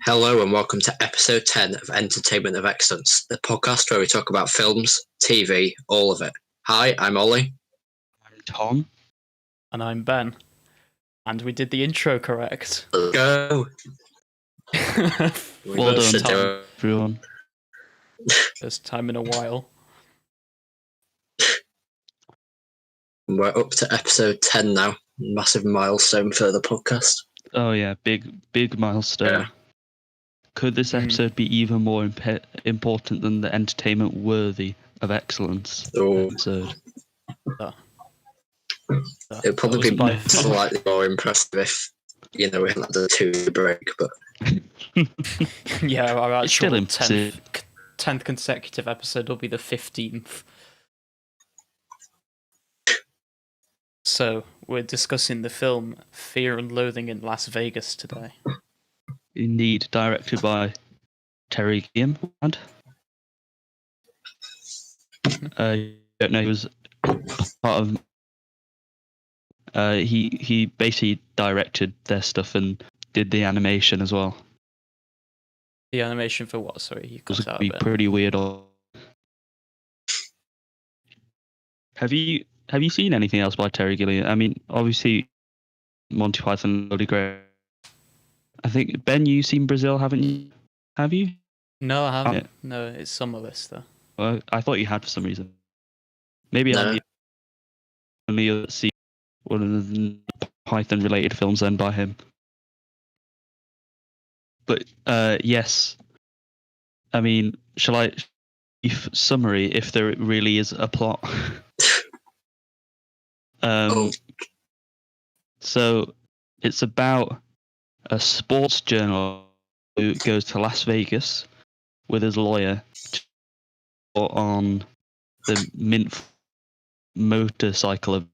Hello and welcome to episode 10 of Entertainment of Excellence, the podcast where we talk about films, TV, all of it. Hi, I'm Ollie. I'm Thom. And I'm Ben. And we did the intro correct. Let's go. Well done, Thom, everyone. First time in a while. We're up to episode 10 now. Massive milestone for the podcast. Oh yeah, big milestone. Yeah. Could this episode be even more important than the entertainment worthy of excellence episode? It'd probably be slightly more impressive if, we hadn't had a 2-year break, but... Yeah, our actual still 10th consecutive episode will be the 15th. So, we're discussing the film Fear and Loathing in Las Vegas today. Indeed, directed by Terry Gilliam. I don't know, he was part of... he basically directed their stuff and did the animation as well. The animation for what? Sorry, you cut out a bit. Pretty weird. Have you seen anything else by Terry Gilliam? I mean, obviously, Monty Python, Bloody Grail. I think, Ben, you've seen Brazil, haven't you? Have you? No, I haven't. No, it's some of this, though. Well, I thought you had for some reason. Maybe No. I'm the only other see one of the Python-related films then by him. But, yes. I mean, shall I... summary, if there really is a plot. So, it's about a sports journalist who goes to Las Vegas with his lawyer on the Mint motorcycle.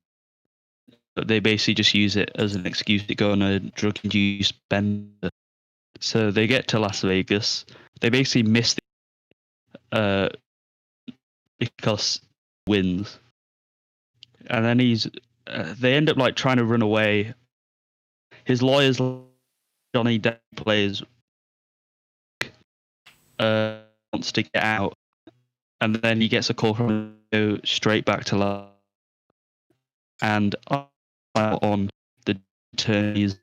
But they basically just use it as an excuse to go on a drug-induced bender. So they get to Las Vegas. They basically miss because he wins. And then they end up like trying to run away. His lawyer's Johnny Depp plays wants to get out, and then he gets a call from him to go straight back to La and on the attorney's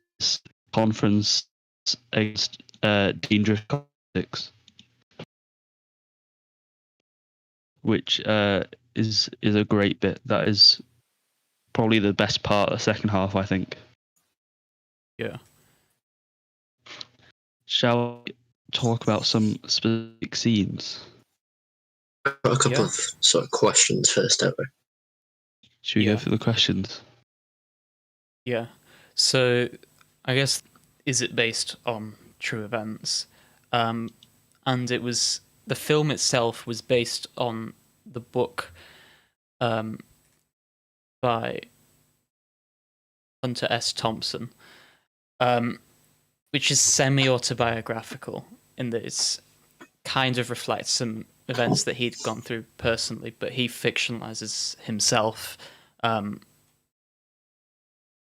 conference against dangerous politics, which is a great bit. That is probably the best part of the second half, I think. Yeah. Shall we talk about some specific scenes? I've got a couple of sort of questions first, don't we? Should we go for the questions? Yeah. So, I guess, is it based on true events? And the film itself was based on the book by Hunter S. Thompson, which is semi-autobiographical in that it kind of reflects some events that he'd gone through personally, but he fictionalizes himself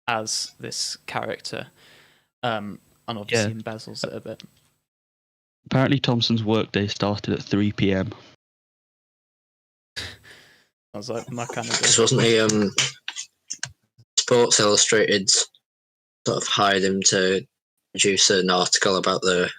as this character, and obviously embezzles it a bit. Apparently Thompson's workday started at 3 p.m. I was like, my kind of... Because wasn't he, Sports Illustrated sort of hired him to produce an article about the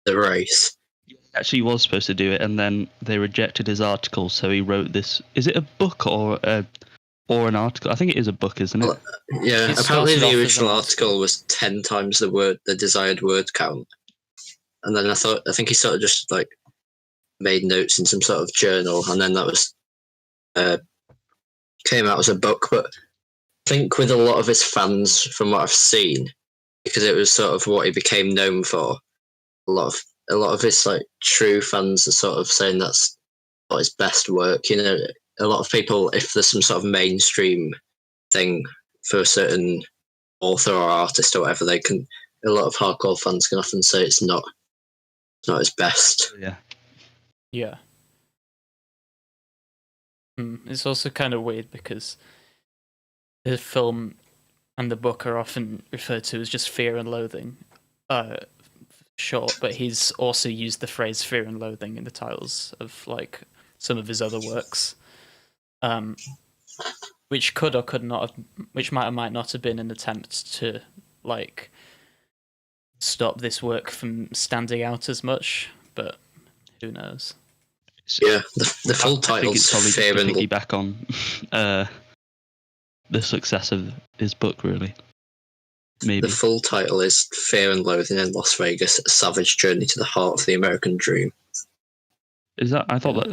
race. He actually was supposed to do it, and then they rejected his article, so he wrote this. Is it a book or an article? I think it is a book, isn't it? Yeah, apparently the original article was 10 times the desired word count. And then I think he sort of just like made notes in some sort of journal, and then that was came out as a book. But I think with a lot of his fans, from what I've seen, because it was sort of what he became known for, a lot of his like true fans are sort of saying that's not his best work. a lot of people, if there's some sort of mainstream thing for a certain author or artist or whatever, a lot of hardcore fans can often say it's not his best. Yeah. Yeah. It's also kind of weird because the film and the book are often referred to as just Fear and Loathing, short, but he's also used the phrase Fear and Loathing in the titles of like some of his other works, which could or could not have, which might or might not have been an attempt to like stop this work from standing out as much, but who knows? Yeah, the full title's Fear and Loathing. Back on the success of his book, really. Maybe the full title is Fear and Loathing in Las Vegas: A Savage Journey to the Heart of the American Dream. Is that? I thought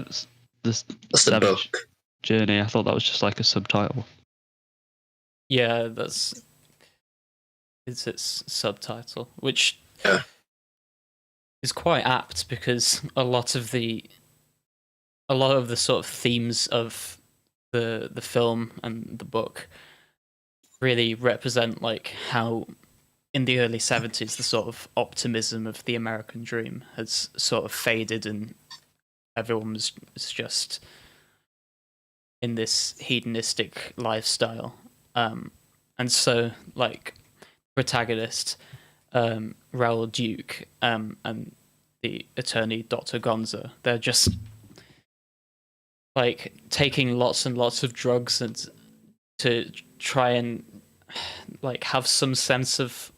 that's the book. Journey. I thought that was just like a subtitle. Yeah, it's its subtitle, which is quite apt because a lot of the sort of themes of the film and the book really represent like how in the early 70s the sort of optimism of the American dream has sort of faded and everyone was just in this hedonistic lifestyle, and so like protagonist Raoul Duke and the attorney Dr. Gonzo, they're just like taking lots and lots of drugs and to try and like have some sense of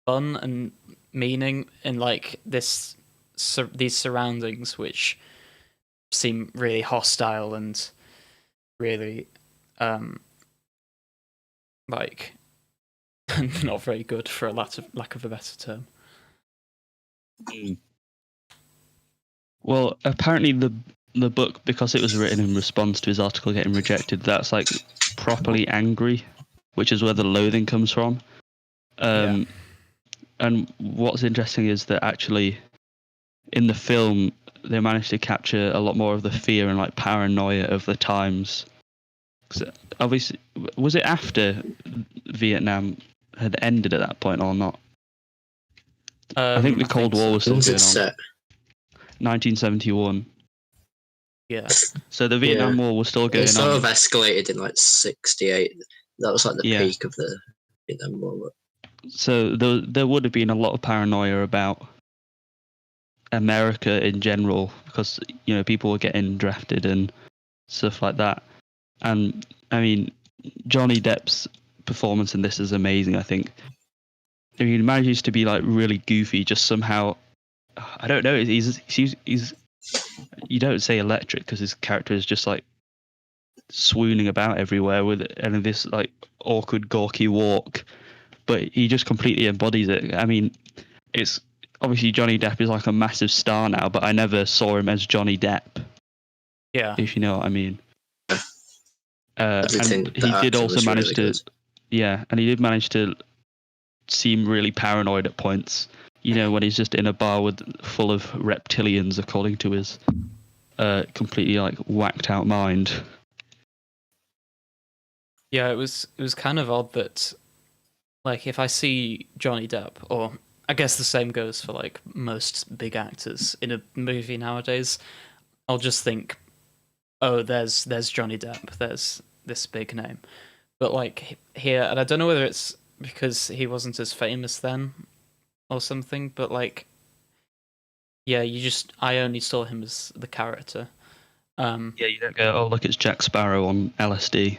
fun and meaning in like these surroundings which seem really hostile and really like not very good, for a lack of a better term. Well, apparently the book, because it was written in response to his article getting rejected, that's like properly angry, which is where the loathing comes from. And what's interesting is that actually in the film they managed to capture a lot more of the fear and like paranoia of the times. Obviously, was it after Vietnam had ended at that point or not? I think the Cold War was still going on. 1971. Yeah. So the Vietnam War was still going on. It sort of escalated in like 68. That was like the peak of the Vietnam War. So there would have been a lot of paranoia about America in general because, you know, people were getting drafted and stuff like that. And I mean, Johnny Depp's performance in this is amazing, I think. I mean, he manages to be like really goofy, just somehow. I don't know. He's you don't say electric because his character is just like swooning about everywhere with this like awkward, gawky walk, but he just completely embodies it. I mean, it's obviously Johnny Depp is like a massive star now, but I never saw him as Johnny Depp. Yeah, if you know what I mean. And he did also manage to, and he did manage to seem really paranoid at points. You know, when he's just in a bar full of reptilians, according to his completely like whacked out mind. Yeah, it was kind of odd that, like, if I see Johnny Depp, or I guess the same goes for like most big actors in a movie nowadays, I'll just think, oh, there's Johnny Depp, there's this big name. But like here, and I don't know whether it's because he wasn't as famous then or something, but like, yeah, I only saw him as the character. You don't go, oh, look, it's Jack Sparrow on LSD.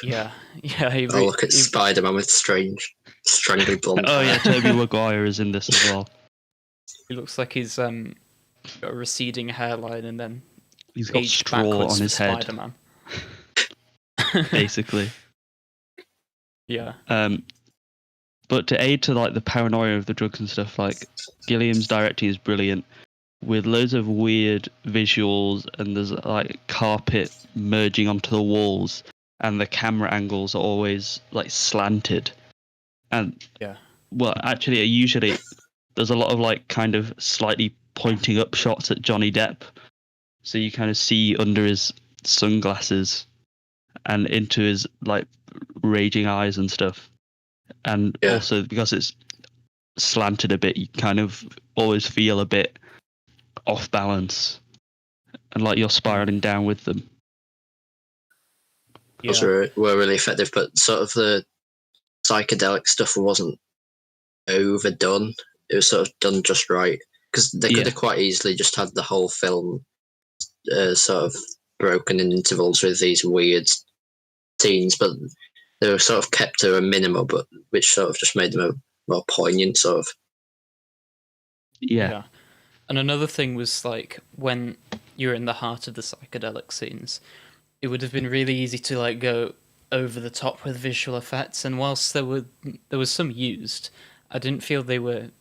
Yeah. Look, it's Spider-Man with strangely blonde hair. Oh yeah, Tobey Maguire is in this as well. He looks like he's got a receding hairline and then he's got straw on his head. Spider-Man. Basically. Yeah. But to aid to like the paranoia of the drugs and stuff, like Gilliam's directing is brilliant, with loads of weird visuals, and there's like carpet merging onto the walls, and the camera angles are always like slanted. And well, actually, usually there's a lot of like kind of slightly pointing up shots at Johnny Depp, so you kind of see under his sunglasses and into his like raging eyes and stuff. And also because it's slanted a bit, you kind of always feel a bit off balance and like you're spiraling down with them. Those were really effective, but sort of the psychedelic stuff wasn't overdone. It was sort of done just right, because they could have quite easily just had the whole film sort of broken in intervals with these weird scenes, but they were sort of kept to a minimum, but which sort of just made them a more poignant sort of. Yeah. And another thing was like when you're in the heart of the psychedelic scenes, it would have been really easy to like go over the top with visual effects, and whilst there was some used, I didn't feel they weren't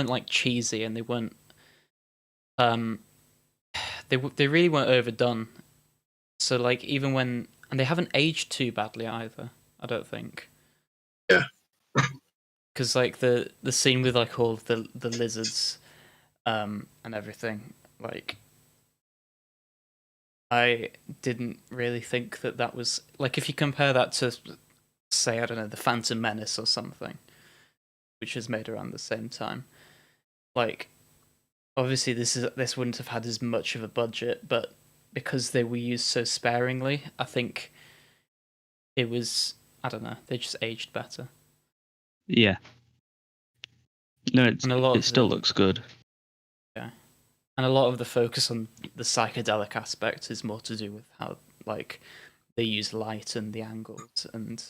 like cheesy, and they weren't they really weren't overdone. So like even when, and they haven't aged too badly either, I don't think. Yeah. Because like the scene with like all of the lizards and everything, like I didn't really think that was like, if you compare that to say, I don't know, the Phantom Menace or something, which was made around the same time, like obviously this wouldn't have had as much of a budget, but because they were used so sparingly, I think it was, I don't know, they just aged better. Yeah. No, it still looks good. Yeah. And a lot of the focus on the psychedelic aspect is more to do with how like they use light and the angles and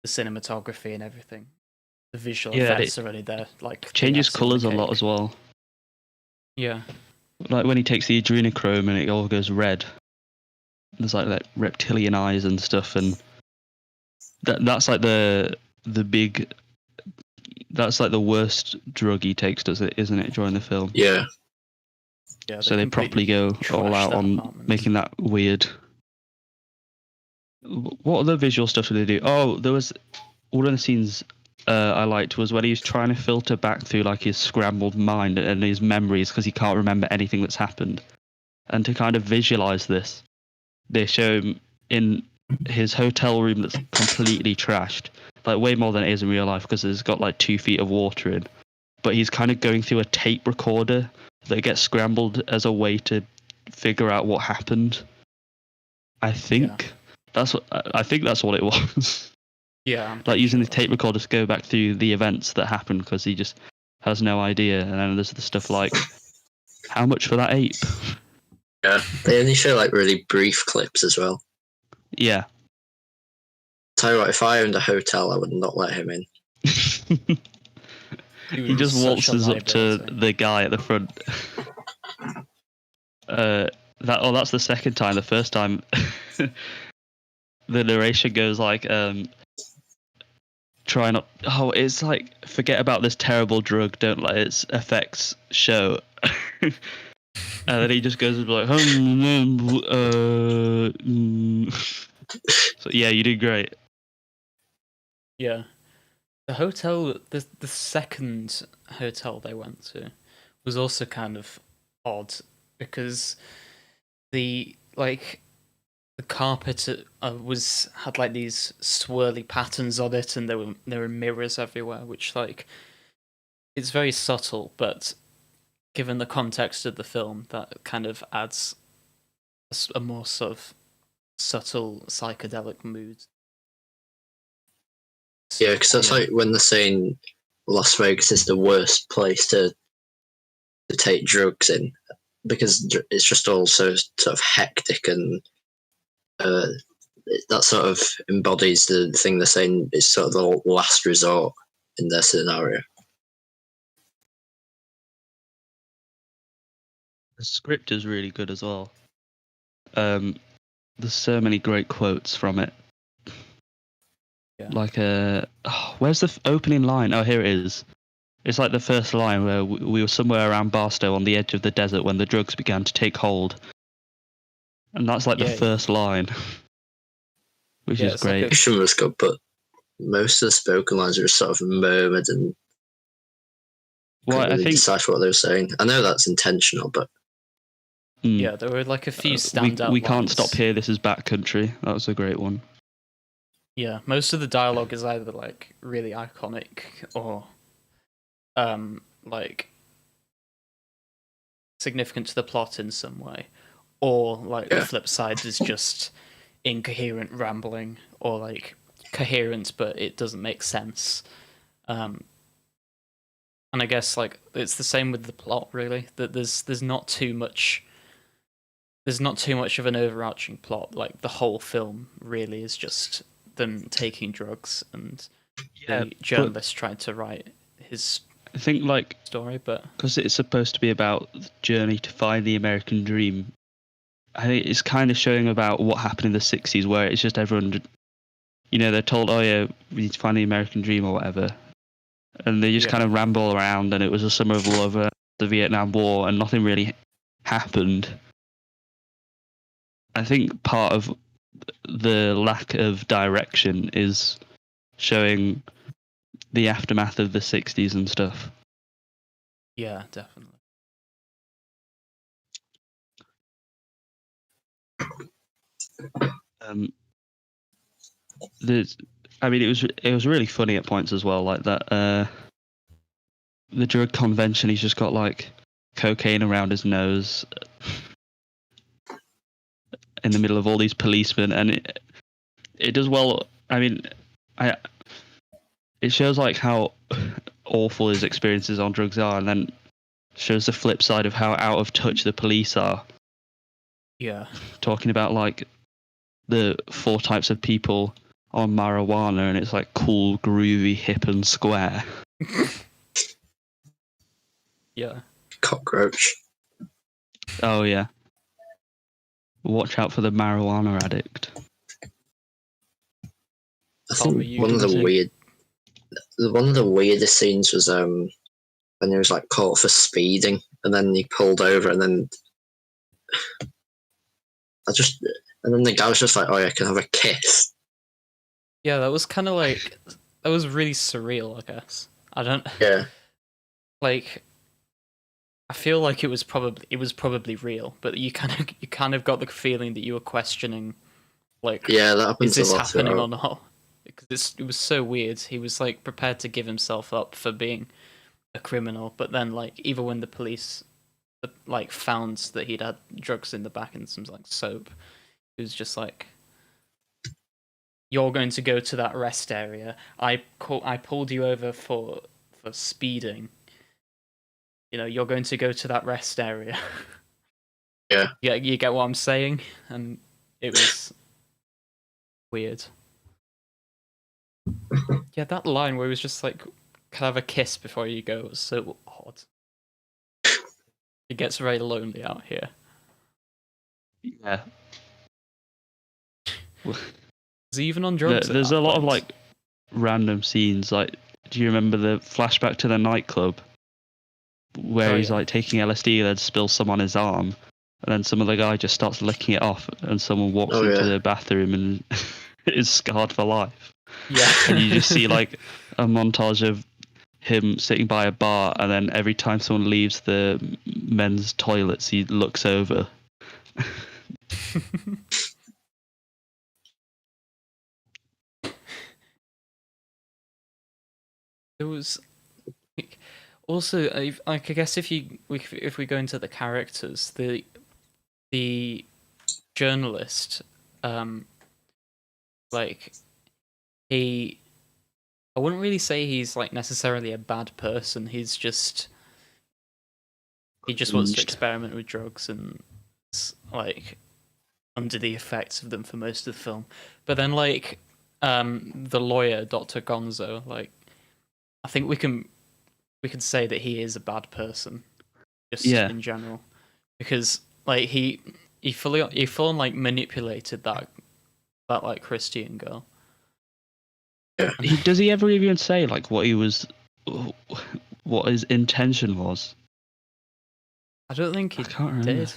the cinematography and everything. The visual effects are really there. Like changes colours a lot as well. Yeah. Like when he takes the adrenochrome and it all goes red. There's like that reptilian eyes and stuff, and that's like the big. That's like the worst drug he takes, isn't it, during the film? Yeah. Yeah. So they properly go all out on making that weird. What other visual stuff did they do? Oh, there was one of the scenes I liked was when he was trying to filter back through like his scrambled mind and his memories because he can't remember anything that's happened. And to kind of visualize this, they show him in his hotel room that's completely trashed, like way more than it is in real life because it's got like 2 feet of water in. But he's kind of going through a tape recorder that gets scrambled as a way to figure out what happened. I think that's what it was. Yeah, like using the tape recorder to go back through the events that happened because he just has no idea. And then there's the stuff like, how much for that ape? Yeah, they only show like really brief clips as well. Yeah. Tell you what, if I owned a hotel, I would not let him in. He just waltzes up to the guy at the front. That's the second time. The first time, the narration goes like, try not. Oh, it's like, forget about this terrible drug. Don't let its effects show. And then he just goes like, So yeah, you did great. Yeah. The hotel, the second hotel they went to was also kind of odd because the carpet had like these swirly patterns on it, and there were mirrors everywhere, which like it's very subtle, but given the context of the film, that kind of adds a more sort of subtle psychedelic mood. Yeah, because that's like when they're saying Las Vegas is the worst place to take drugs in, because it's just all so sort of hectic, and that sort of embodies the thing they're saying is sort of the last resort in their scenario. The script is really good as well. There's so many great quotes from it. Yeah. Like where's the opening line? Oh, here it is. It's like the first line where we were somewhere around Barstow on the edge of the desert when the drugs began to take hold. And that's like the first line. Which is great. The action was good, but most of the spoken lines were sort of murmured and couldn't really decipher what they were saying. I know that's intentional, but Yeah, there were like a few standout we can't lines. stop here. This is backcountry. That was a great one. Yeah, most of the dialogue is either like really iconic or like significant to the plot in some way, or like the flip side is just incoherent rambling, or like coherent but it doesn't make sense. And I guess like it's the same with the plot, really. That there's not too much. There's not too much of an overarching plot. Like the whole film really is just them taking drugs and the journalist trying to write his I think like story, but because it's supposed to be about the journey to find the American dream, I think it's kind of showing about what happened in the 60s, where it's just everyone, they're told, oh yeah, we need to find the American dream or whatever, and they just kind of ramble around, and it was a summer of love, the Vietnam War, and nothing really happened. I think part of the lack of direction is showing the aftermath of the 60s and stuff. Yeah, definitely. It was really funny at points as well, like that. The drug convention, he's just got like cocaine around his nose in the middle of all these policemen, and it does well. I mean, it shows like how awful his experiences on drugs are, and then shows the flip side of how out of touch the police are. Yeah. Talking about like the 4 types of people on marijuana, and it's like cool, groovy, hip, and square. Yeah. Cockroach. Oh yeah. Watch out for the marijuana addict. I think one of the weirdest scenes was when he was like caught for speeding, and then he pulled over, and then the guy was just like, "Oh, yeah, I can have a kiss." Yeah, that was kind of like that was really surreal, I guess. I don't. Yeah. Like, I feel like it was probably real, but you kind of got the feeling that you were questioning, like, yeah, that happens is this a lot happening or not? Because it was so weird. He was like prepared to give himself up for being a criminal, but then like even when the police like found that he'd had drugs in the back and some like soap, it was just like, you're going to go to that rest area. I pulled you over for speeding. You're going to go to that rest area. Yeah. Yeah, you get what I'm saying? And it was weird. Yeah, that line where it was just like, "Can I have a kiss before you go?" was so odd. It gets very lonely out here. Yeah. Is he even on drugs? There's a lot of like random scenes. Like, do you remember the flashback to the nightclub where he's like taking LSD, then spills some on his arm, and then some other guy just starts licking it off, and someone walks into the bathroom and is scarred for life. Yeah. And you just see like a montage of him sitting by a bar, and then every time someone leaves the men's toilets, he looks over. It was also, I guess if we go into the characters, the journalist, like I wouldn't really say he's like necessarily a bad person. He just wants to experiment with drugs and like under the effects of them for most of the film. But then like the lawyer, Dr. Gonzo, like I think we can say that he is a bad person, just in general, because like he fully like manipulated that like Christian girl. Yeah. Does he ever even say like what his intention was? I don't think he can't did. remember.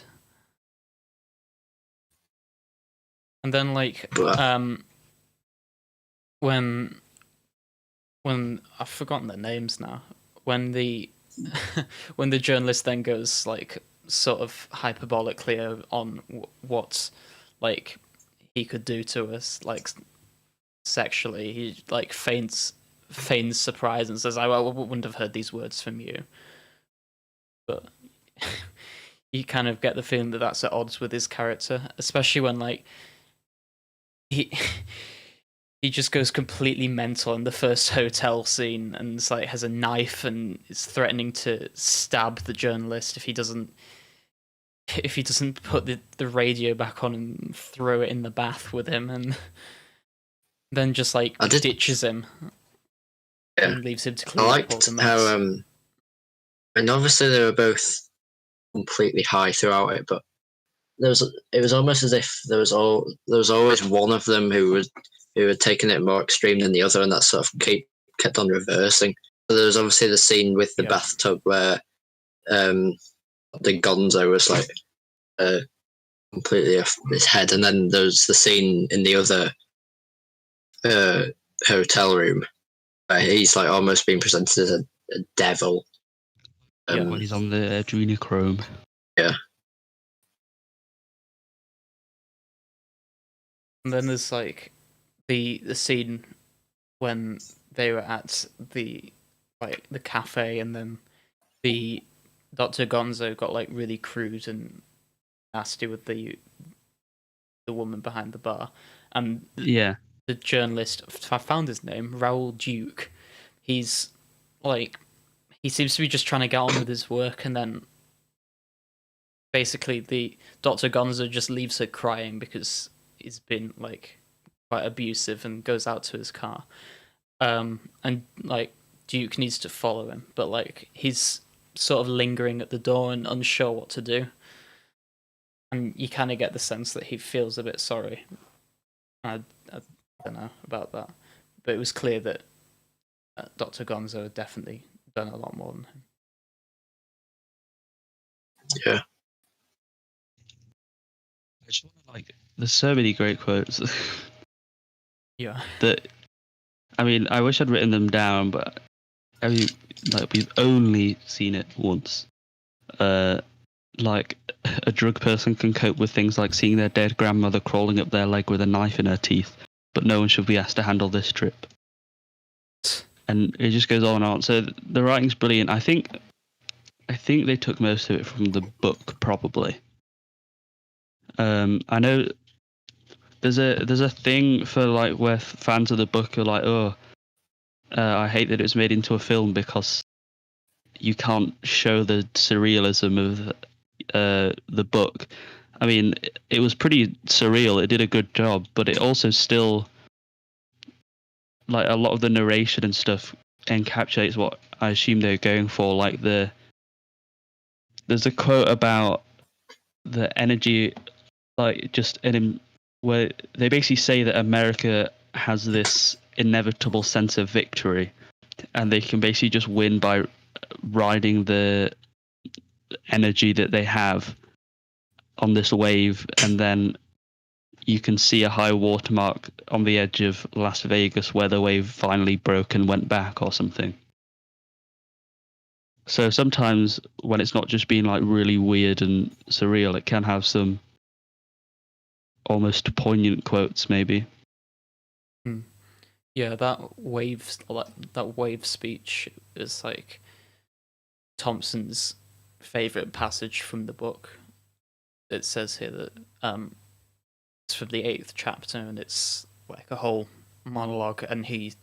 And then like when I've forgotten their names now, when the when the journalist then goes like sort of hyperbolically on what like he could do to us, like sexually. He like feigns surprise and says, "I wouldn't have heard these words from you," but you kind of get the feeling that that's at odds with his character, especially when like he he just goes completely mental in the first hotel scene and it's like has a knife and is threatening to stab the journalist if he doesn't put the radio back on and throw it in the bath with him, and then just like ditches him and leaves him to clean up all the mess. How and obviously they were both completely high throughout it, but it was almost as if there was always one of them who had taken it more extreme than the other, and that sort of kept on reversing. So there was obviously the scene with the bathtub where the Gonzo was like completely off his head, and then there's the scene in the other hotel room where he's like almost being presented as a devil. When he's on the adrenochrome. Yeah. And then there's like the scene when they were at the cafe, and then the Dr. Gonzo got like really crude and nasty with the woman behind the bar, and the journalist, I found his name, Raoul Duke. He's like, he seems to be just trying to get on with his work, and then basically the Dr. Gonzo just leaves her crying because he's been like quite abusive, and goes out to his car. And like Duke needs to follow him, but like he's sort of lingering at the door and unsure what to do. And you kind of get the sense that he feels a bit sorry. I don't know about that, but it was clear that Dr. Gonzo had definitely done a lot more than him. Yeah. I just want to, like, there's so many great quotes. Yeah. That, I mean, I wish I'd written them down, but I mean, like, we've only seen it once. Like, a drug person can cope with things like seeing their dead grandmother crawling up their leg with a knife in her teeth, but no one should be asked to handle this trip. And it just goes on and on. So the writing's brilliant. I think they took most of it from the book, probably. I know there's a thing for like where fans of the book are like, I hate that it was made into a film because you can't show the surrealism of the book. I mean, it was pretty surreal. It did a good job, but it also still, like, a lot of the narration and stuff encapsulates what I assume they're going for. Like there's a quote about the energy, like just where they basically say that America has this inevitable sense of victory, and they can basically just win by riding the energy that they have on this wave, and then you can see a high watermark on the edge of Las Vegas where the wave finally broke and went back or something. So sometimes when it's not just being like really weird and surreal, it can have some almost poignant quotes, maybe. Yeah, that wave speech is like Thompson's favorite passage from the book. It says here that it's from the 8th chapter, and it's like a whole monologue, and he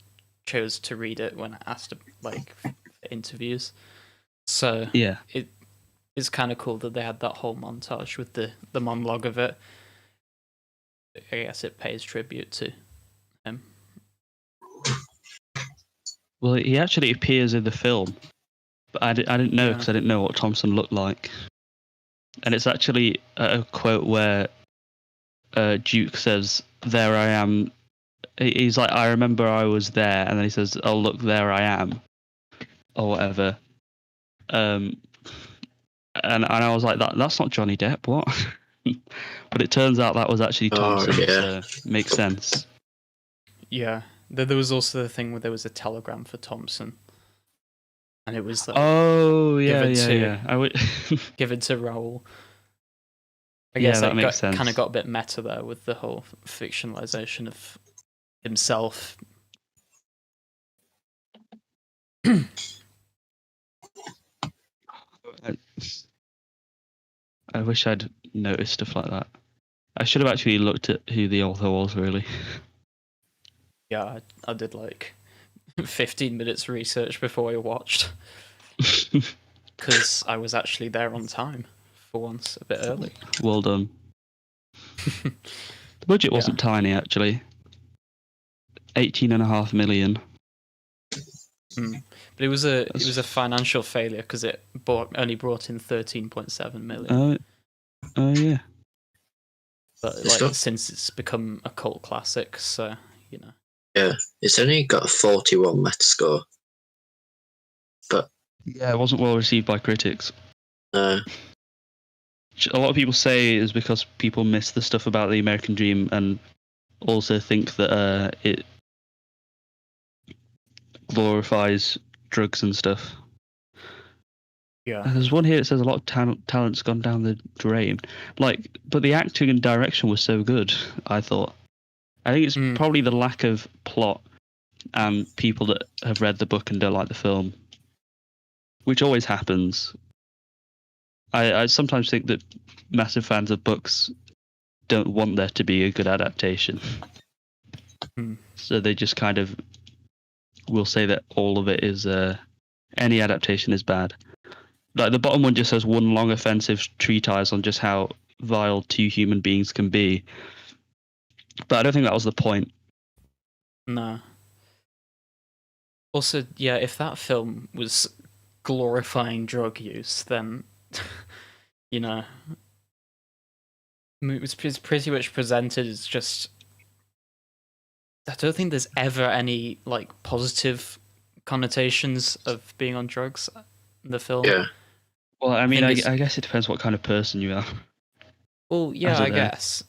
chose to read it when asked like for interviews. So yeah, it is kind of cool that they had that whole montage with the monologue of it. I guess it pays tribute to him. Well, he actually appears in the film, but I didn't know because I didn't know what Thompson looked like. And it's actually a quote where Duke says, "There I am." He's like, "I remember I was there," and then he says, "Oh, look, there I am," or whatever. And I was like, "That's not Johnny Depp, what?" But it turns out that was actually Thompson. So makes sense. Yeah, there was also the thing where there was a telegram for Thompson, and it was like Oh yeah, given yeah, to- yeah. I would. given to Raoul. I Yeah, guess that makes sense. kind of got a bit meta there with the whole fictionalization of himself. I wish I'd noticed stuff like that. I should have actually looked at who the author was, really. Yeah, I did like 15 minutes research before I watched, because I was actually there on time for once, a bit early. Well done. The budget wasn't tiny, actually. 18.5 million. But it was a financial failure because it only brought in 13.7 million. Oh yeah. But like since it's become a cult classic, so you know. Yeah, it's only got a 41 Metascore. But yeah, it wasn't well received by critics. No. A lot of people say it is because people miss the stuff about the American Dream and also think that it glorifies drugs and stuff. Yeah. And there's one here that says a lot of talent's gone down the drain. But the acting and direction was so good, I thought. I think it's probably the lack of plot and people that have read the book and don't like the film, which always happens. I sometimes think that massive fans of books don't want there to be a good adaptation. So they just kind of will say that all of it is any adaptation is bad. Like the bottom one just says one long offensive treatise on just how vile two human beings can be. But I don't think that was the point. No. Also, yeah, if that film was glorifying drug use, then you know, it was pretty much presented as just. I don't think there's ever any like positive connotations of being on drugs in the film. Yeah. Well, I mean, I guess it depends what kind of person you are. Well, yeah, I guess.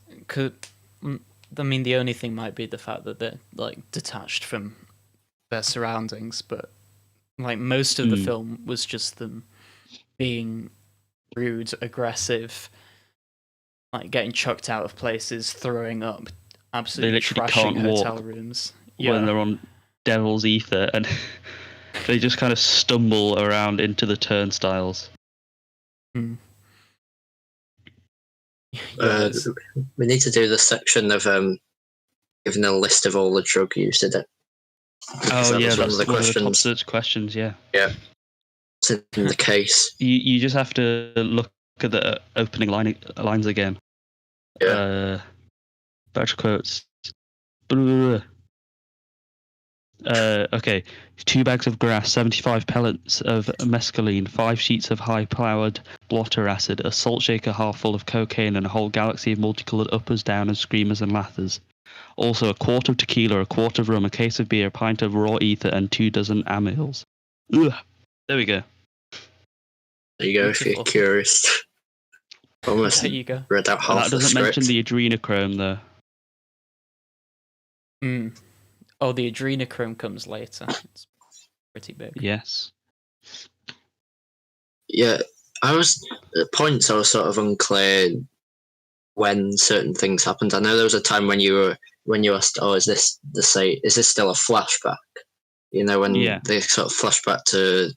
I mean, the only thing might be the fact that they're like detached from their surroundings, but like most of the film was just them being rude, aggressive, like getting chucked out of places, throwing up, absolutely trashing hotel rooms. Yeah. When they're on devil's ether and they just kind of stumble around into the turnstiles. We need to do the section of giving a list of all the drug use in it. Oh yeah, that's one of the top search questions. Yeah. Yeah. It's in the case. You just have to look at the opening lines again. Yeah. Batch quotes. Okay. 2 bags of grass, 75 pellets of mescaline, 5 sheets of high-powered blotter acid, a salt shaker half full of cocaine, and a whole galaxy of multicolored uppers, downers, screamers, and laughers. Also, a quart of tequila, a quart of rum, a case of beer, a pint of raw ether, and 2 dozen amyls. Ugh. There we go. There you go, if you're curious. Almost there you go. Read out half that doesn't the mention the adrenochrome, though. Oh, the adrenochrome comes later. It's pretty big. Yes. Yeah, at points I was sort of unclear when certain things happened. I know there was a time when you asked, "Oh, is this still a flashback?" You know, when they sort of flashback to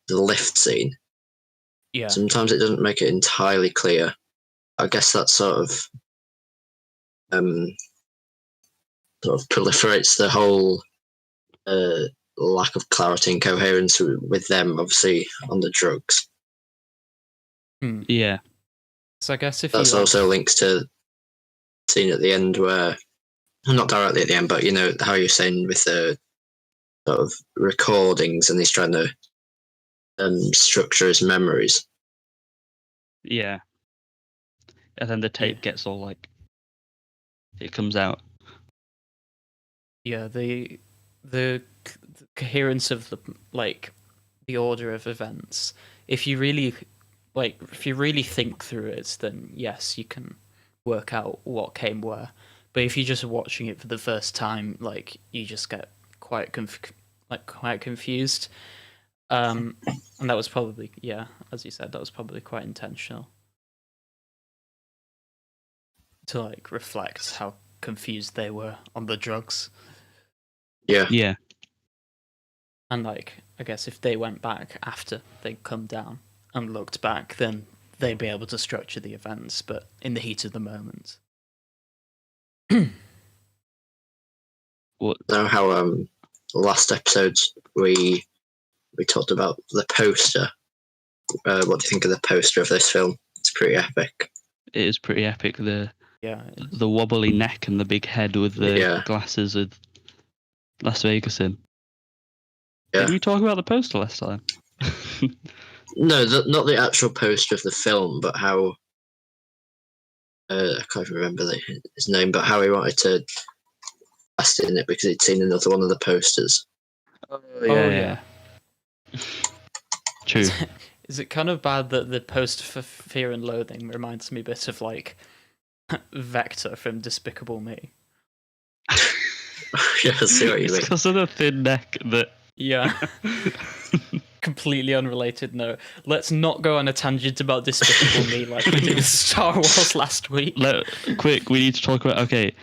the lift scene. Yeah. Sometimes it doesn't make it entirely clear. I guess that sort of proliferates the whole lack of clarity and coherence with them, obviously, on the drugs. Yeah. So I guess if that's also links to the scene at the end where, well, not directly at the end, but you know how you're saying with the sort of recordings, and he's trying to structure his memories. Yeah. And then the tape gets all like, it comes out. Yeah, the coherence of the order of events. If you really think through it, then yes, you can work out what came where. But if you're just watching it for the first time, like you just get quite confused. And that was probably, yeah, as you said, that was probably quite intentional to like reflect how confused they were on the drugs. Yeah. Yeah. And like, I guess if they went back after they'd come down and looked back, then they'd be able to structure the events. But in the heat of the moment, What? Know how last episode we talked about the poster. What do you think of the poster of this film? It's pretty epic. It is pretty epic. yeah, The wobbly neck and the big head with the Yeah. glasses with Las Vegas in. Yeah. Did we talk about the poster last time? No, not the actual poster of the film, but how I can't even remember his name, but how he wanted to cast in it because he'd seen another one of the posters. Yeah. True. Is it kind of bad that the poster for Fear and Loathing reminds me a bit of like Vector from Despicable Me? Yeah, I see what you It's mean. because of the thin neck that. Yeah. Completely unrelated note. Let's not go on a tangent about Despicable Me like we did with Star Wars last week. Quick, we need to talk about. Okay,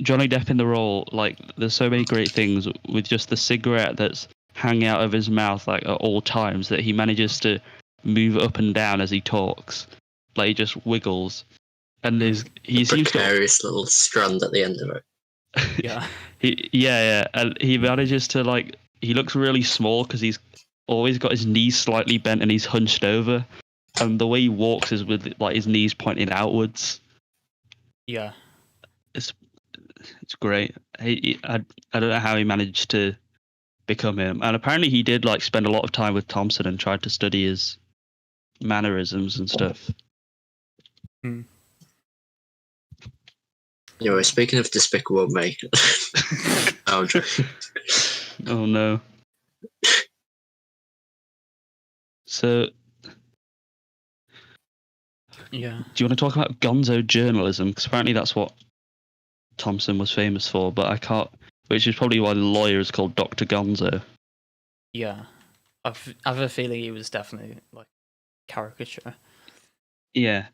Johnny Depp in the role. Like, there's so many great things with just the cigarette that's hanging out of his mouth like at all times that he manages to move up and down as he talks. Like, he just wiggles, and he seems to. Precarious little strand at the end of it. Yeah. Yeah, and he manages to like. He looks really small because he's always got his knees slightly bent and he's hunched over, and the way he walks is with like his knees pointing outwards. Yeah. It's great. I don't know how he managed to become him, and apparently he did like spend a lot of time with Thompson and tried to study his mannerisms and stuff. Anyway, speaking of Despicable Me, I'm joking. Oh no. So, Yeah. do you want to talk about Gonzo journalism? Because apparently that's what Thompson was famous for, but I can't. Which is probably why the lawyer is called Dr. Gonzo. Yeah. I have a feeling he was definitely like caricature. Yeah.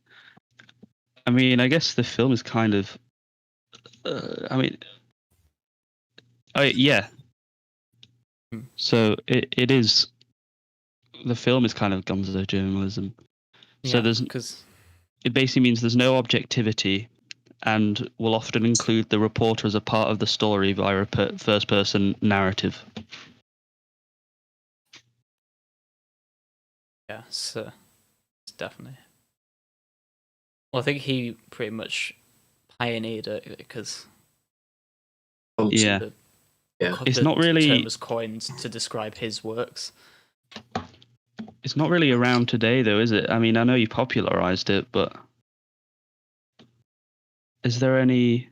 I mean, I guess the film is kind of. Yeah. So it is. The film is kind of Gonzo journalism. So it basically means there's no objectivity, and will often include the reporter as a part of the story via a first-person narrative. Yeah, so it's definitely. Well, I think he pretty much pioneered it because Yeah. Yeah. It's not really. The term was coined to describe his works. It's not really around today, though, is it? I mean, I know you popularized it, but is there any?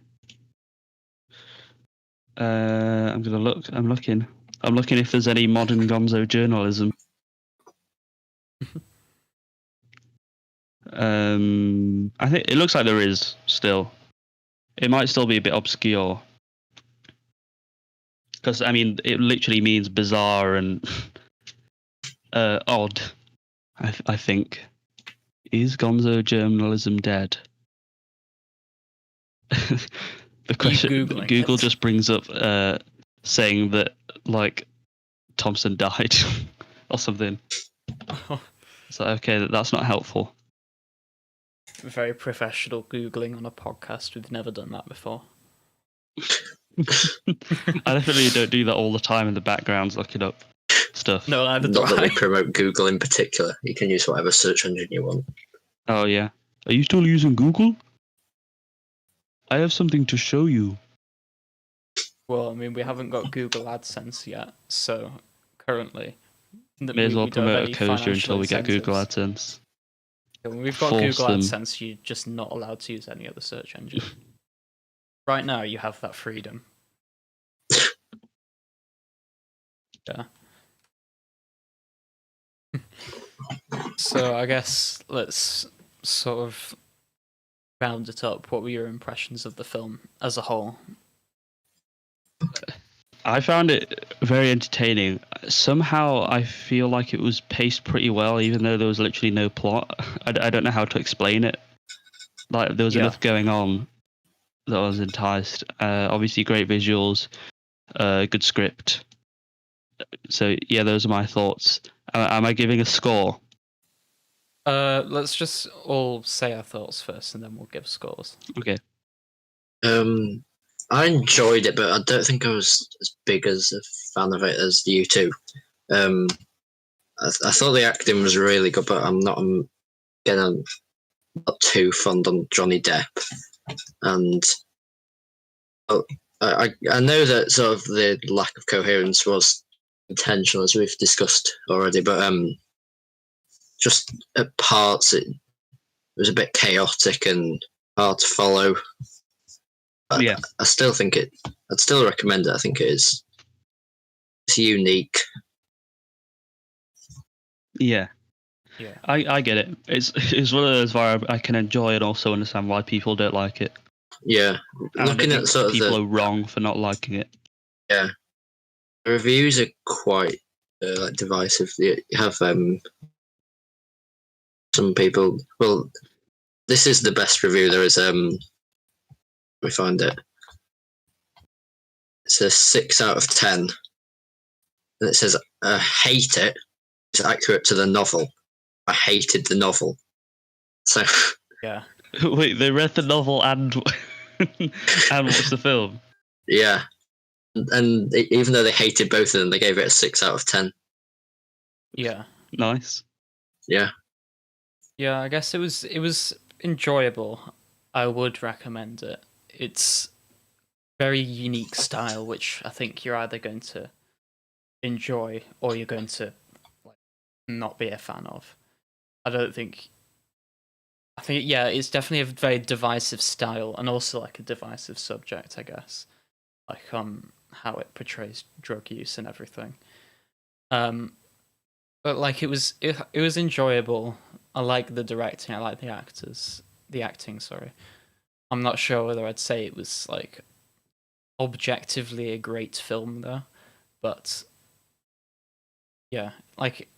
I'm gonna look. I'm looking if there's any modern Gonzo journalism. I think it looks like there is still. It might still be a bit obscure. Because, I mean, it literally means bizarre and odd, I think. Is Gonzo journalism dead? The question Google just brings up saying that, like, Thompson died or something. So, okay, that's not helpful. Very professional Googling on a podcast. We've never done that before. I definitely don't do that all the time in the background looking up stuff. No, neither do Not that I. we promote Google in particular. You can use whatever search engine you want. Oh, yeah. Are you still using Google? I have something to show you. Well, I mean, we haven't got Google AdSense yet, so currently... May as well promote a coaster until we get Google AdSense. When we've got Google AdSense, you're just not allowed to use any other search engine. Right now, you have that freedom. Yeah. So I guess let's sort of round it up. What were your impressions of the film as a whole? I found it very entertaining. Somehow, I feel like it was paced pretty well, even though there was literally no plot. I don't know how to explain it. Like, there was enough going on that I was enticed. Obviously, great visuals, good script. So, yeah, those are my thoughts. Am I giving a score? Let's just all say our thoughts first, and then we'll give scores. Okay. I enjoyed it, but I don't think I was as big as a fan of it as you two. I thought the acting was really good, but I'm not not too fond on Johnny Depp, and I know that sort of the lack of coherence was intentional, as we've discussed already, but just at parts it was a bit chaotic and hard to follow. Yeah. I still think I'd still recommend it. I think it's unique. Yeah. Yeah. I get it. It's one of those where I can enjoy and also understand why people don't like it. Yeah, And looking at sort of people are wrong for not liking it. Yeah, the reviews are quite divisive. You have some people. Well, this is the best review there is. Let me find it. It's a 6 out of 10, and it says I hate it. It's accurate to the novel. I hated the novel. So Yeah. Wait, they read the novel and and watched the film. yeah, and even though they hated both of them, they gave it a 6 out of 10. Yeah. Nice. Yeah. Yeah, I guess it was enjoyable. I would recommend it. It's very unique style, which I think you're either going to enjoy or you're going to not be a fan of. I think it's definitely a very divisive style and also like a divisive subject, I guess. Like how it portrays drug use and everything. But like it was enjoyable. I like the directing, I like the acting, sorry. I'm not sure whether I'd say it was like objectively a great film though, but yeah, like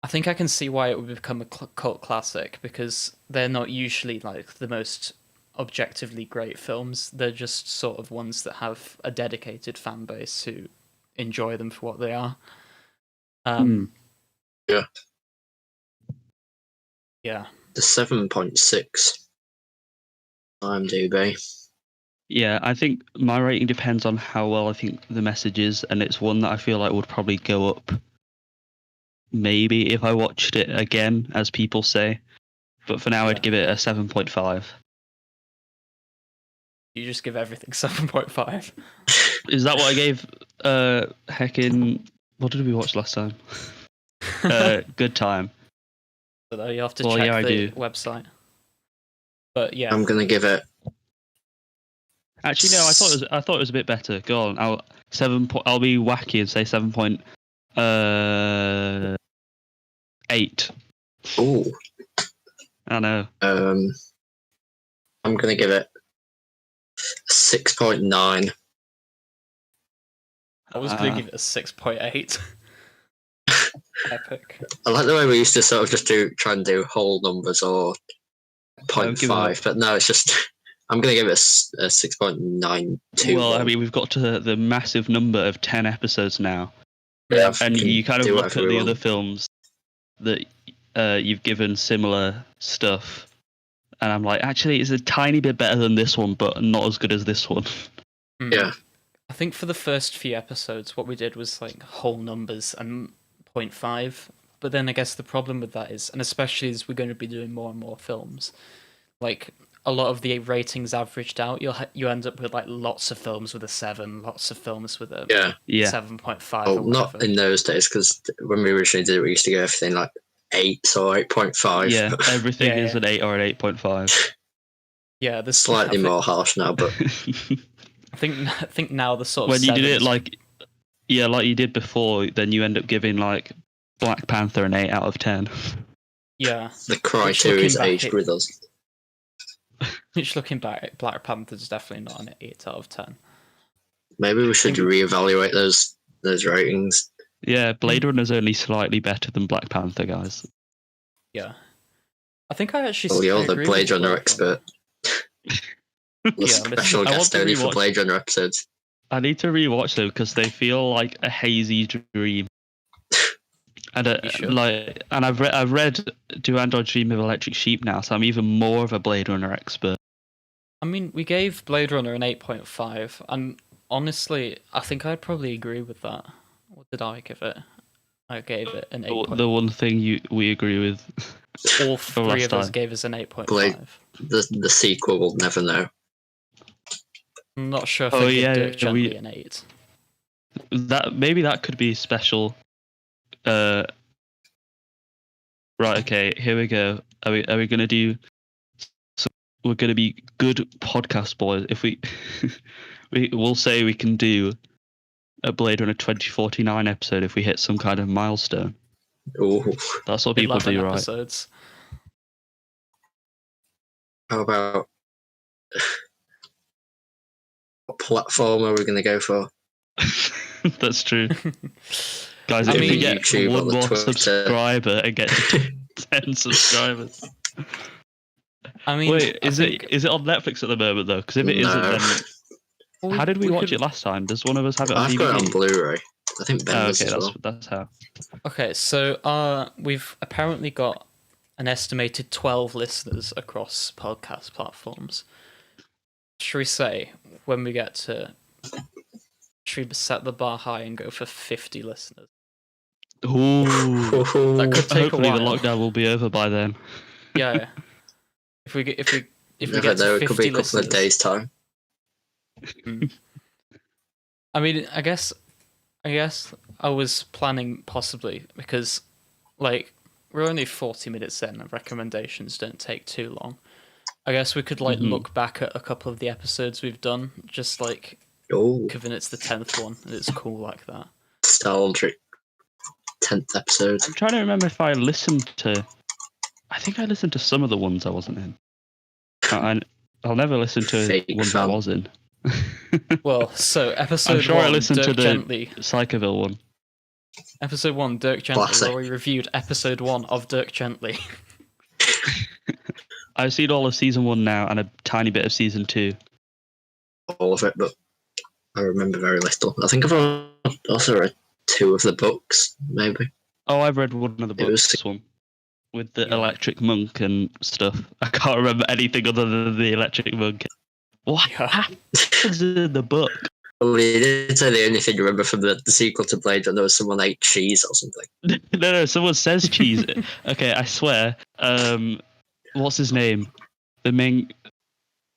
I think I can see why it would become a cult classic, because they're not usually like the most objectively great films. They're just sort of ones that have a dedicated fan base who enjoy them for what they are. Yeah. Yeah. The 7.6 IMDb. Yeah, I think my rating depends on how well I think the message is, and it's one that I feel like would probably go up maybe if I watched it again, as people say. But for now, I'd give it a 7.5. You just give everything 7.5. Is that what I gave heckin'... What did we watch last time? Good Time. So you have to check the website. But yeah. I'm going to give it... Actually, no, I thought it was a bit better. Go on. I'll be wacky and say 7.8. Ooh. I know. I'm going to give it 6.9. I was going to give it a 6.8. Epic. I like the way we used to sort of just try and do whole numbers or 0.5, but no, it's just... I'm going to give it a 6.92. Well, I mean, we've got to the massive number of 10 episodes now. Yeah, and you kind of look at the other films that you've given similar stuff, and I'm like, actually, it's a tiny bit better than this one, but not as good as this one. Yeah. I think for the first few episodes, what we did was like whole numbers and 0.5. But then I guess the problem with that is, and especially as we're going to be doing more and more films, like a lot of the ratings averaged out, you end up with like lots of films with a 7, lots of films with a 7.5. Oh, not in those days, because when we originally did it, we used to go everything like 8 or 8.5. Yeah, everything is an 8 or an 8.5. Yeah, there's slightly more harsh now, but I think now the sort of when you did it like you did before, then you end up giving like Black Panther an 8 out of 10. Yeah, the criteria is aged with us. Which, looking back, Black Panther is definitely not an 8 out of 10. Maybe we should reevaluate those ratings. Yeah, Blade Runner's only slightly better than Black Panther, guys. Yeah. I think I actually. Well, you're I the agree Blade with Runner expert. The Yeah, special I want guest to only for rewatch- Blade Runner episodes. I need to rewatch them because they feel like a hazy dream. And You should. and I've read Do Androids Dream of Electric Sheep now, so I'm even more of a Blade Runner expert. I mean, we gave Blade Runner an 8.5, and honestly, I think I'd probably agree with that. What did I give it? I gave it an 8. The one thing we agree with. All from three last of us time. gave us an 8.5. Blade- The sequel will never know. I'm not sure if Oh, I give yeah, Dirk Gently we- an 8. Maybe that could be special. Right, okay, here we go. Are we gonna do? So we're gonna be good podcast boys. If we we'll say we can do a Blade Runner 2049 episode if we hit some kind of milestone. Ooh. That's what people 11 do, right? episodes. How about what platform are we going to go for? That's true, guys. I if we mean, get YouTube one or the more Twitter. subscriber and get to 10 subscribers. I mean, Wait, I is think- it on Netflix at the moment though? Because if it No. not then Well, how did we watch could- it last time? Does one of us have it on I've DVD? got it on Blu-ray. I think Ben Oh, does okay, as well. that's how. Okay, so we've apparently got an estimated 12 listeners across podcast platforms. Should we say when we get to? Should we set the bar high and go for 50 listeners? Ooh. That could take Hopefully a the while. lockdown will be over by then. Yeah. If we get Never to know, 50 it could be a couple listeners, of days' time. I mean, I guess I was planning possibly because, like, we're only 40 minutes in, and recommendations don't take too long. I guess we could look back at a couple of the episodes we've done, just like Oh, given it's the 10th one, and it's cool like that. Star Trek 10th episode. I'm trying to remember if I listened to. I think I listened to some of the ones I wasn't in. I'll never listen to Fake ones I fan. was in. Well, so episode I'm sure 1, I listened Dirk to the Gently. Psychoville one. Episode 1, Dirk Gently, Classic. where we reviewed episode 1 of Dirk Gently. I've seen all of season 1 now and a tiny bit of season 2. All of it, but I remember very little. I think I've also read 2 of the books, maybe. Oh, I've read one of the It was- books. This one with the Yeah. electric monk and stuff. I can't remember anything other than the electric monk. What Yeah. happens in the book? Well, you did say the only thing you remember from the sequel to Blade Runner was someone ate cheese or something. No, someone says cheese. Okay, I swear. What's his name? The main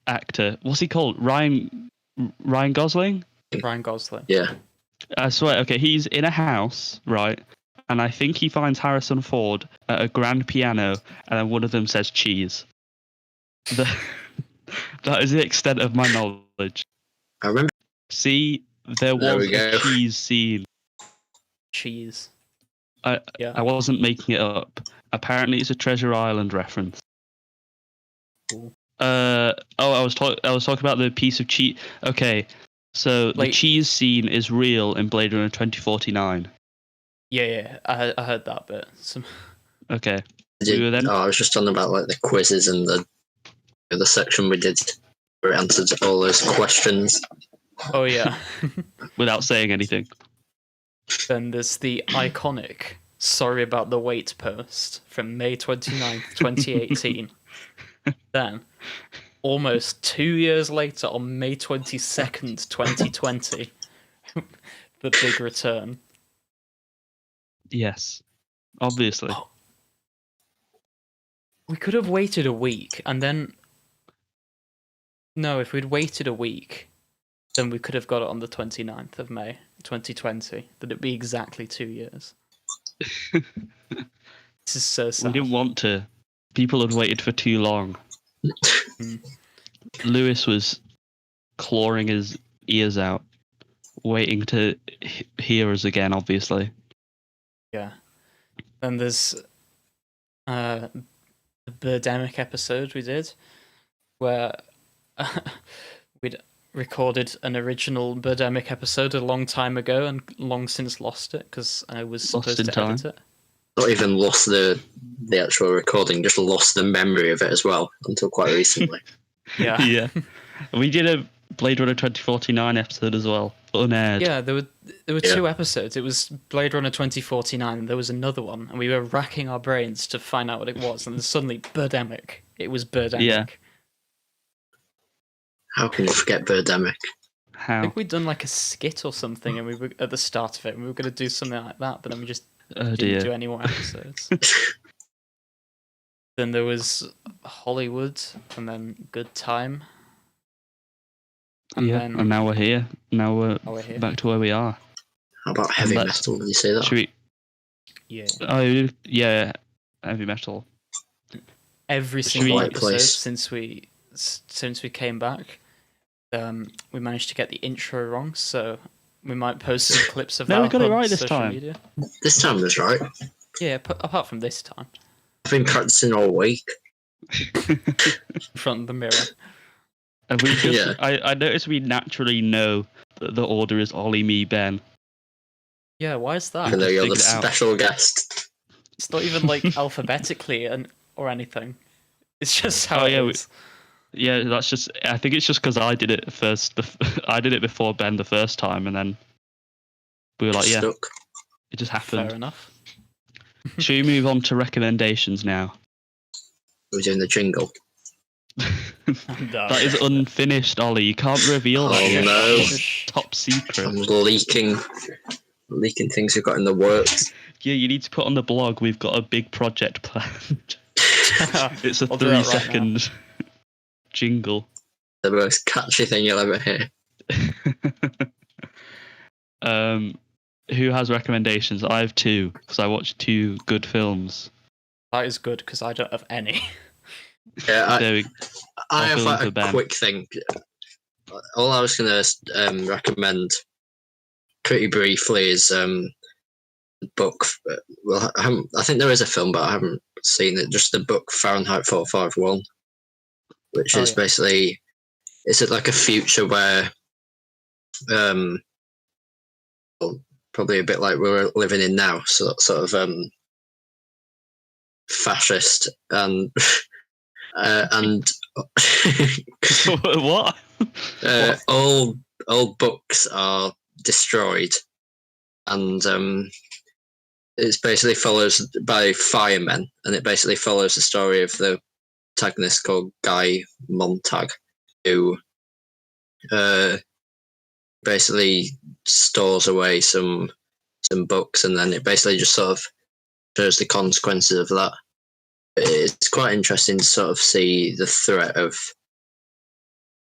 actor. What's he called? Ryan Gosling? Ryan Gosling. Yeah. I swear. Okay, he's in a house, right? And I think he finds Harrison Ford at a grand piano, and then one of them says cheese. That is the extent of my knowledge. I remember. See, there There was we go. a cheese scene. Cheese. I wasn't making it up. Apparently, it's a Treasure Island reference. Cool. I was talking about the piece of cheese. Okay, so the Like- cheese scene is real in Blade Runner 2049. Yeah, I heard that bit. Okay, Did, were then- I was just on about like the quizzes and the section we did where it answered all those questions. Oh yeah. without saying anything. Then there's the iconic "Sorry about the wait" post from May 29th, 2018. Then, almost 2 years later, on May 22nd, 2020, the big return. Yes, obviously. Oh. We could have waited a week, and then... No, if we'd waited a week, then we could have got it on the 29th of May, 2020. Then it'd be exactly 2 years. This is so We sad. didn't want to. People had waited for too long. Mm. Lewis was clawing his ears out, waiting to hear us again, obviously. Yeah. Then there's the Birdemic episode we did, where recorded an original Birdemic episode a long time ago and long since lost it because I was supposed to edit it. Not even lost the actual recording, just lost the memory of it as well until quite recently. Yeah. Yeah. We did a Blade Runner 2049 episode as well, unaired. Yeah, there were two episodes. It was Blade Runner 2049 and there was another one, and we were racking our brains to find out what it was, and then suddenly Birdemic. It was Birdemic. Yeah. How can you forget Birdemic? I How? think we'd done like a skit or something, and we were at the start of it, and we were going to do something like that, but then we just didn't do any more episodes. Then there was Hollywood, and then Good Time. And then and now we're here. Now we're here. back to where we are. How about heavy metal? Did you say that? Should we? Yeah. Oh yeah, heavy metal. Every single episode place. since we came back, we managed to get the intro wrong, so we might post some clips of that. No, we got it on right this social time. media. This time was right. Yeah, apart from this time, I've been practicing all week. in front of the mirror. And we just, Yeah. I noticed we naturally know that the order is Ollie, me, Ben. Yeah, why is that? Even though you're the figured it out. special guest. It's not even like alphabetically or anything. It's just how it yeah, is. Yeah, that's just. I think it's just because I did it first. I did it before Ben the first time, and then we were like, yeah, Stuck. it just happened. Fair enough. Should we move on to recommendations now? We're doing the jingle. No. That is unfinished, Ollie. You can't reveal that Oh, yet. no. It's top secret. I'm leaking things we've got in the works. Yeah, you need to put on the blog. We've got a big project planned. It's a I'll do that 3-second jingle. The most catchy thing you'll ever hear. Who has recommendations? I have 2 because I watched 2 good films. That is good because I don't have any. Yeah, There we I I'll have fill in like for a Ben. quick thing. All I was going to recommend pretty briefly is the book. Well, I think there is a film, but I haven't seen it. Just the book Fahrenheit 451, which is basically it's like a future where, well, probably a bit like we're living in now, so sort of fascist and. What? All books are destroyed, and it basically follows by firemen, and it basically follows the story of the protagonist called Guy Montag, who basically stores away some books, and then it basically just sort of shows the consequences of that. It's quite interesting to sort of see the threat of,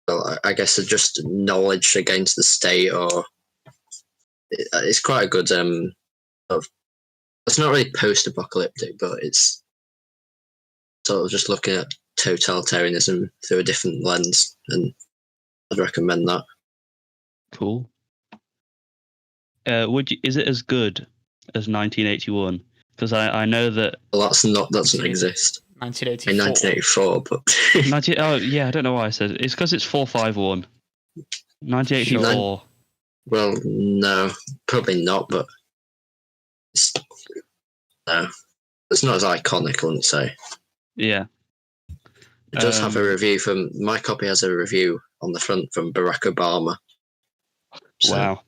well, I guess, just knowledge against the state, or it's quite a good it's not really post-apocalyptic, but it's sort of just looking at totalitarianism through a different lens, and I'd recommend that. Cool. Is it as good as 1981? Because I know that. Well, that doesn't exist. 1984. In 1984, but Oh yeah, I don't know why I said it. It's because it's 451. 1984. well, no, probably not. But no, it's not as iconic, I wouldn't say. Yeah. It does have a review from my copy. Has a review on the front from Barack Obama. So Wow.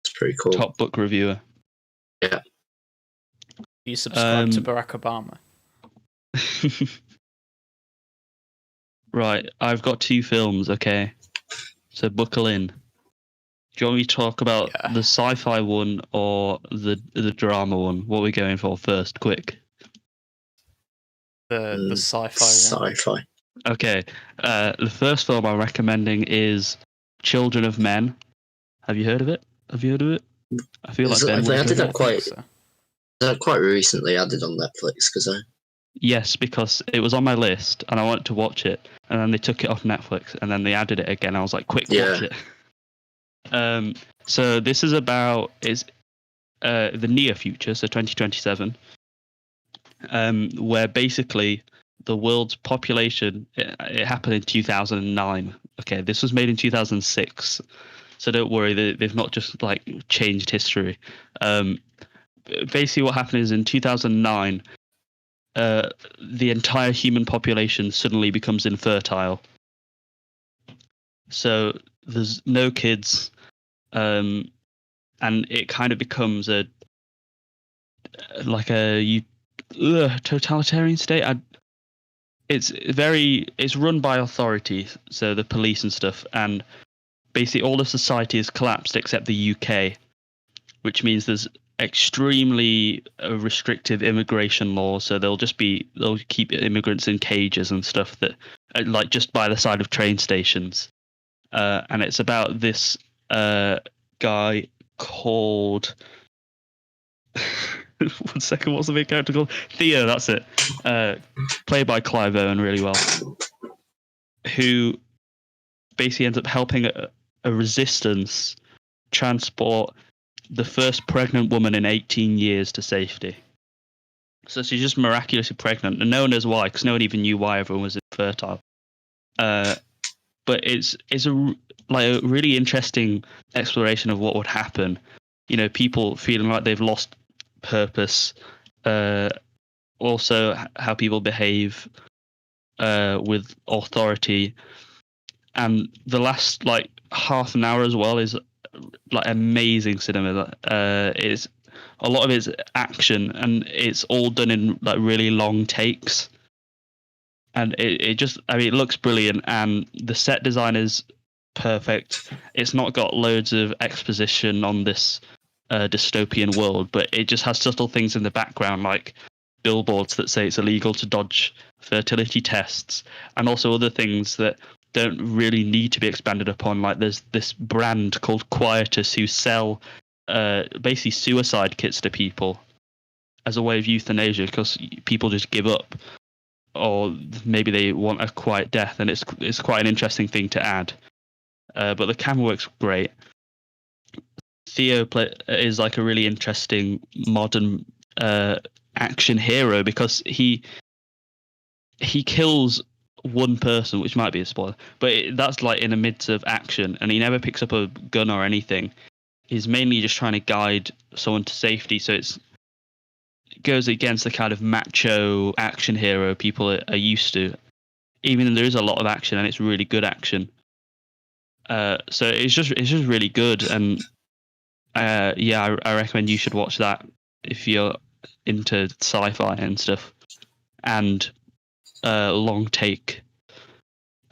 it's pretty cool. Top book reviewer. Yeah. You subscribe to Barack Obama. Right, I've got 2 films, okay? So buckle in. Do you want me to talk about the sci-fi one or the drama one? What are we going for first? Quick. The sci-fi one. Sci-fi. Okay, the first film I'm recommending is Children of Men. Have you heard of it? I feel like Ben They would added have. that quite recently added on Netflix because Yes, because it was on my list and I wanted to watch it, and then they took it off Netflix and then they added it again. I was like, quick, watch it. So this is about the near future, so 2027, where basically the world's population, it happened in 2009, Okay, this was made in 2006, so don't worry, they've not just like changed history. Basically, what happened is in 2009, the entire human population suddenly becomes infertile. So there's no kids, and it kind of becomes a totalitarian state. It's run by authority, so the police and stuff, and basically all of society has collapsed except the UK, which means there's extremely restrictive immigration laws. So they'll keep immigrants in cages and stuff that like just by the side of train stations. And it's about this guy called one second, what's the big character called? Theo, that's it. Played by Clive Owen really well. Who basically ends up helping a resistance transport the first pregnant woman in 18 years to safety. So she's just miraculously pregnant, and no one knows why, because no one even knew why everyone was infertile. But it's a really interesting exploration of what would happen. You know, people feeling like they've lost purpose. Also, how people behave with authority. And the last like half an hour as well is like amazing cinema. It's a lot of it's action, and it's all done in like really long takes. And it looks brilliant, and the set design is perfect. It's not got loads of exposition on this dystopian world, but it just has subtle things in the background, like billboards that say it's illegal to dodge fertility tests, and also other things that don't really need to be expanded upon. Like there's this brand called Quietus who sell basically suicide kits to people as a way of euthanasia, because people just give up, or maybe they want a quiet death, and it's quite an interesting thing to add. But the camera work's great. Theo is like a really interesting modern action hero, because he kills one person, which might be a spoiler, but that's like in the midst of action, and he never picks up a gun or anything. He's mainly just trying to guide someone to safety, so it goes against the kind of macho action hero people are used to, even though there is a lot of action, and it's really good action. So it's just really good, and I recommend you should watch that if you're into sci-fi and stuff, and long take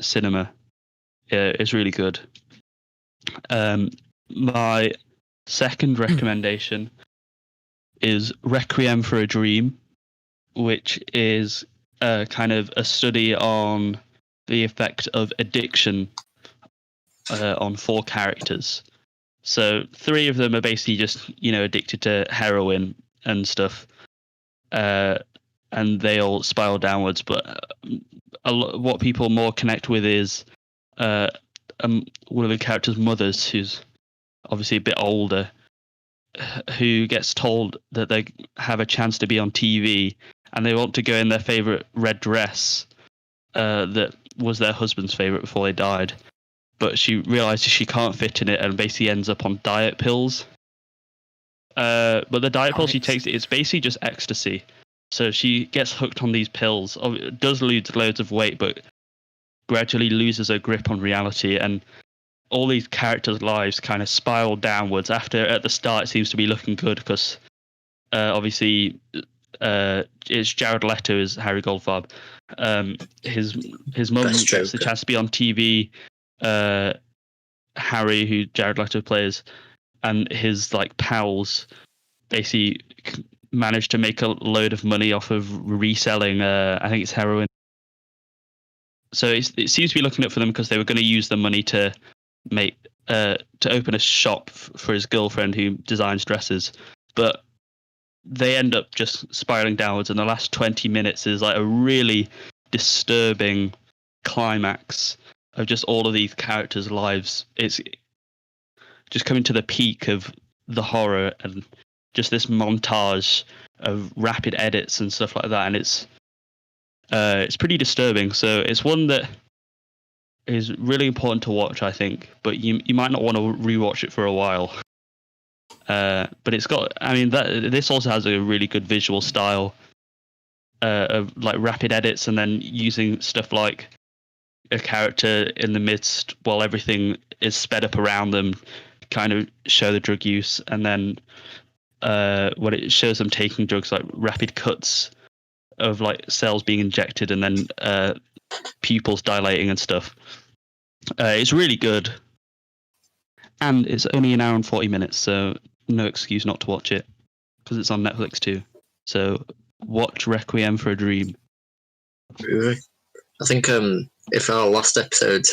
cinema. It's really good. My second recommendation is Requiem for a Dream, which is kind of a study on the effect of addiction on 4 characters. So 3 of them are basically just, addicted to heroin and stuff, and they all spiral downwards. But what people more connect with is one of the characters' mothers, who's obviously a bit older, who gets told that they have a chance to be on TV, and they want to go in their favorite red dress that was their husband's favorite before they died. But she realizes she can't fit in it, and basically ends up on diet pills. But the diet pills she takes, it's basically just ecstasy. So she gets hooked on these pills, does lose loads of weight, but gradually loses her grip on reality, and all these characters' lives kind of spiral downwards. After at the start it seems to be looking good, because obviously it's Jared Leto as Harry Goldfarb. His mum gets the chance to be on TV. Harry, who Jared Leto plays, and his like pals basically managed to make a load of money off of reselling I think it's heroin. So it seems to be looking up for them, because they were going to use the money to make to open a shop for his girlfriend who designs dresses, but they end up just spiraling downwards, and the last 20 minutes is like a really disturbing climax of just all of these characters' lives. It's just coming to the peak of the horror, and just this montage of rapid edits and stuff like that, and it's pretty disturbing. So it's one that is really important to watch, I think, but you might not want to rewatch it for a while. But it's got, I mean, this also has a really good visual style of like rapid edits, and then using stuff like a character in the midst while everything is sped up around them, kind of show the drug use, and then when it shows them taking drugs, like rapid cuts of like cells being injected and then pupils dilating and stuff. It's really good, and it's only an hour and 40 minutes, so no excuse not to watch it, because it's on Netflix too. So watch Requiem for a Dream. Really? I think if our last episode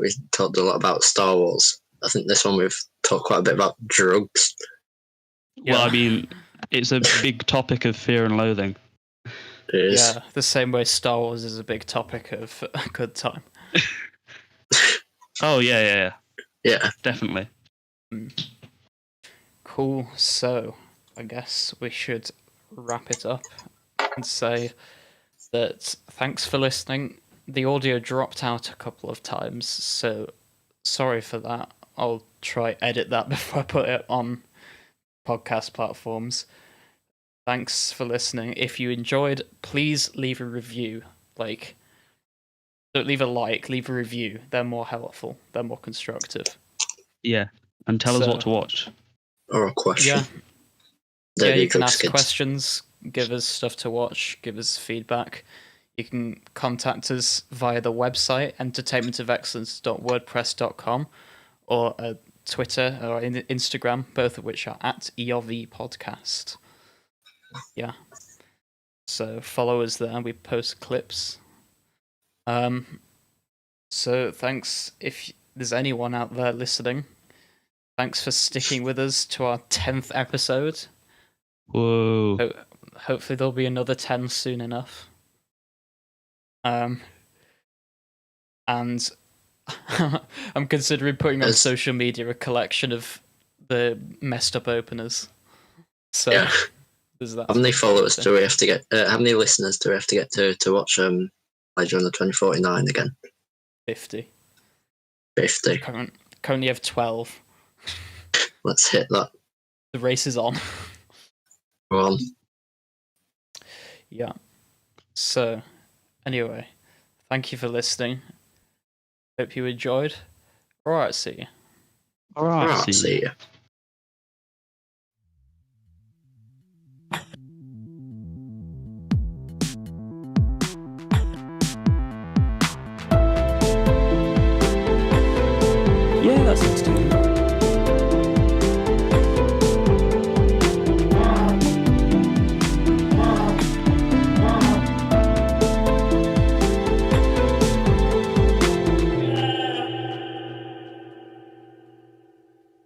we talked a lot about Star Wars, I think this one we've talked quite a bit about drugs. Yeah. Well, I mean, it's a big topic of Fear and Loathing. It is. Yeah, the same way Star Wars is a big topic of a good time. Oh, yeah. Yeah. Definitely. Cool. So, I guess we should wrap it up and say that thanks for listening. The audio dropped out a couple of times, so sorry for that. I'll try edit that before I put it on podcast platforms. Thanks for listening. If you enjoyed, please leave a review. Like, don't leave a like, leave a review. They're more helpful. They're more constructive. Yeah, and tell us what to watch. Or a question. Yeah, you can ask questions, give us stuff to watch, give us feedback. You can contact us via the website, entertainmentofexcellence.wordpress.com, or Twitter or Instagram, both of which are at ERV Podcast. Yeah. So follow us there. We post clips. So thanks if there's anyone out there listening. Thanks for sticking with us to our 10th episode. Whoa. Hopefully there'll be another 10 soon enough. And I'm considering putting on social media a collection of the messed up openers. So yeah. There's that. How many followers do we have to get? How many listeners do we have to get to watch Legend of the 2049 again? 50. 50. Currently have 12. Let's hit that. The race is on. Go on. Yeah. So, anyway, thank you for listening. Hope you enjoyed. Alright, see you. Alright, see you. Yeah, that sounds good.